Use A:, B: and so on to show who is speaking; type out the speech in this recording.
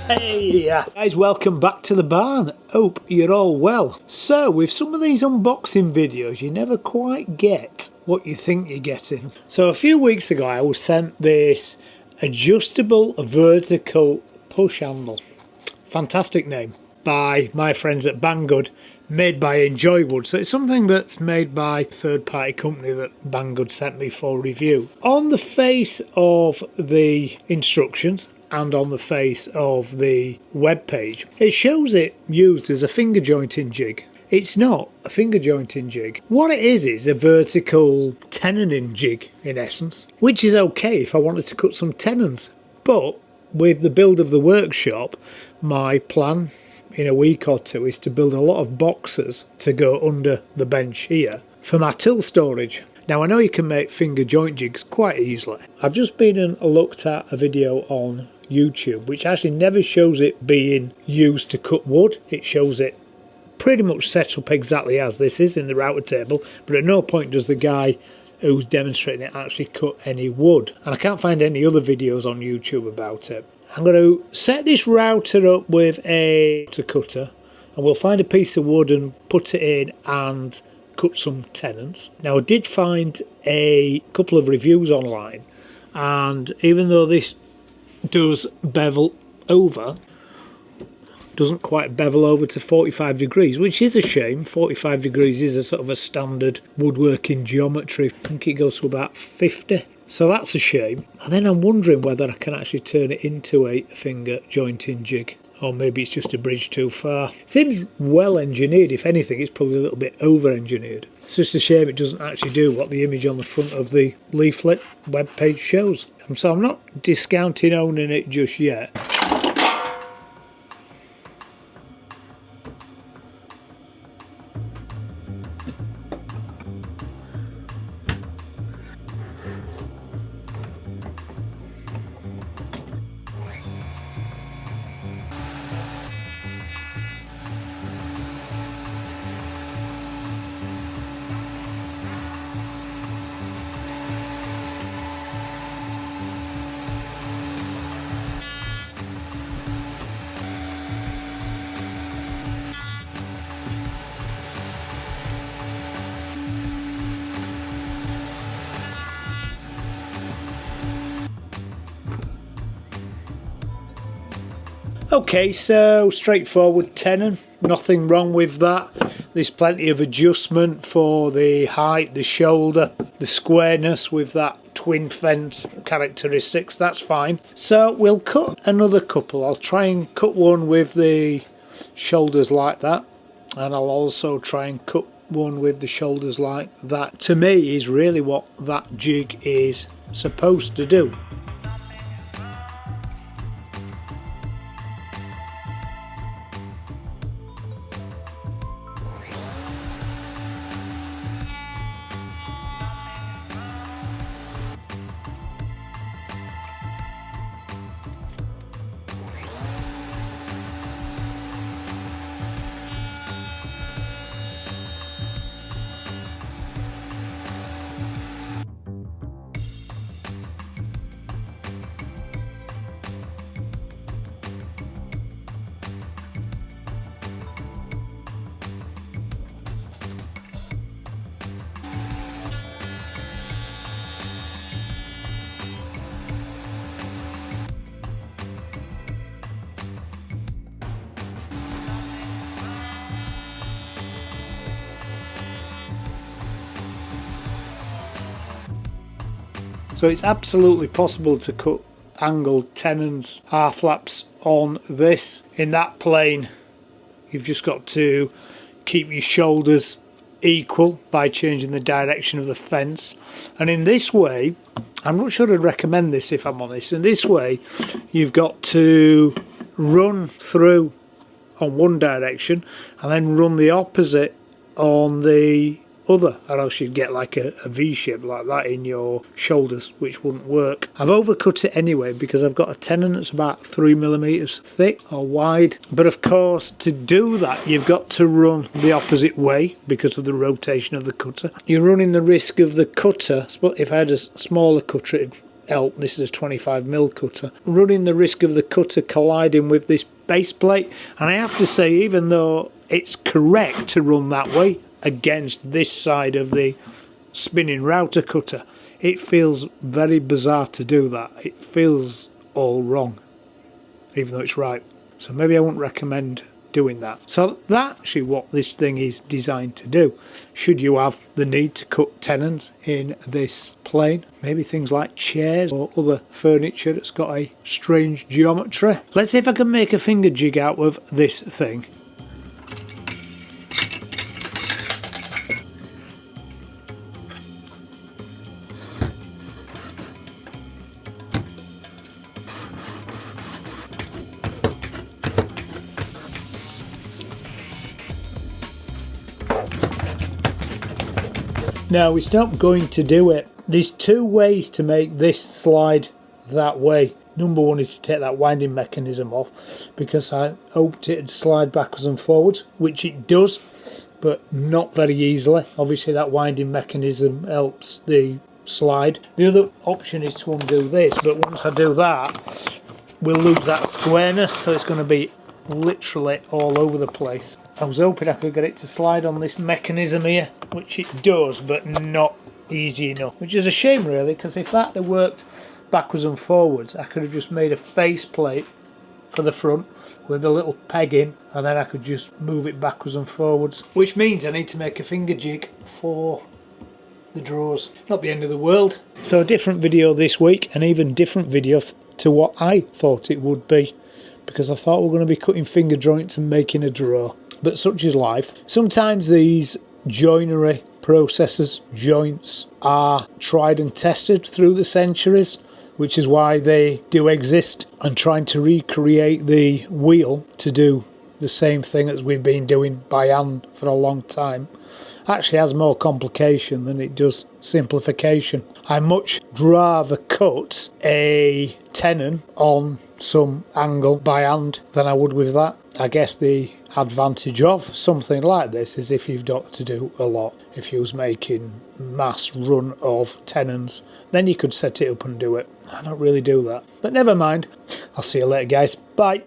A: Hey guys, welcome back to the barn. Hope you're all well. So with some of these unboxing videos you never quite get what you think you're getting. So a few weeks ago I was sent this adjustable vertical push handle, fantastic name, by my friends at Bangood, made by ENJOYWOOD. So it's something that's made by a third-party company that Bangood sent me for review. On the face of the instructions and on the face of the web page, it shows it used as a finger jointing jig. It's not a finger jointing jig. What it is a vertical tenoning jig in essence, which is okay if I wanted to cut some tenons. But with the build of the workshop, my plan in a week or two is to build a lot of boxes to go under the bench here for my tool storage. Now I know you can make finger joint jigs quite easily. I've just been and looked at a video on YouTube which actually never shows it being used to cut wood. It shows it pretty much set up exactly as this is in the router table, but at no point does the guy who's demonstrating it actually cut any wood. And I can't find any other videos on YouTube about it. I'm going to set this router up with a cutter and we'll find a piece of wood and put it in and cut some tenons. Now I did find a couple of reviews online, and even though this does bevel over, doesn't quite bevel over to 45 degrees, which is a shame. 45 degrees is a sort of a standard woodworking geometry. I think it goes to about 50. So that's a shame. And then I'm wondering whether I can actually turn it into a finger jointing jig, or maybe it's just a bridge too far. It seems well engineered. If anything, it's probably a little bit over engineered. It's just a shame it doesn't actually do what the image on the front of the leaflet web page shows. So I'm not discounting owning it just yet. Okay, so straightforward tenon, nothing wrong with that. There's plenty of adjustment for the height, the shoulder, the squareness with that twin fence characteristics, that's fine. So we'll cut another couple. I'll try and cut one with the shoulders like that, and I'll also try and cut one with the shoulders like that. To me is really what that jig is supposed to do. So it's absolutely possible to cut angled tenons, half laps on this. In that plane, you've just got to keep your shoulders equal by changing the direction of the fence. And in this way, I'm not sure I'd recommend this if I'm honest. In this way, you've got to run through on one direction and then run the opposite on the other, or else you'd get like a V shape like that in your shoulders, which wouldn't work. I've overcut it anyway because I've got a tenon that's about 3mm thick or wide, but of course to do that you've got to run the opposite way because of the rotation of the cutter. You're running the risk of the cutter, if I had a smaller cutter it'd help. This is a 25mm cutter, running the risk of the cutter colliding with this base plate. And I have to say, even though it's correct to run that way against this side of the spinning router cutter, it feels very bizarre to do that. It feels all wrong, even though it's right. So maybe I wouldn't recommend doing that. So that's actually what this thing is designed to do. Should you have the need to cut tenons in this plane, maybe things like chairs or other furniture that's got a strange geometry. Let's see if I can make a finger jig out of this thing. Now it's not going to do it. There's two ways to make this slide that way. Number one is to take that winding mechanism off, because I hoped it'd slide backwards and forwards, which it does, but not very easily. Obviously that winding mechanism helps the slide. The other option is to undo this, but once I do that, we'll lose that squareness, so it's going to be literally all over the place. I was hoping I could get it to slide on this mechanism here, which it does, but not easy enough. Which is a shame really, because if that had worked backwards and forwards, I could have just made a face plate for the front with a little peg in, and then I could just move it backwards and forwards. Which means I need to make a finger jig for the drawers. Not the end of the world. So a different video this week, and even different video to what I thought it would be, because I thought we were going to be cutting finger joints and making a drawer. But such is life. Sometimes these joinery processes, joints, are tried and tested through the centuries, which is why they do exist. And trying to recreate the wheel to do the same thing as we've been doing by hand for a long time actually has more complication than it does simplification. I much rather cut a tenon on some angle by hand than I would with that. I guess the advantage of something like this is if you've got to do a lot. If you was making mass run of tenons, then you could set it up and do it. I don't really do that, but never mind. I'll see you later guys. Bye.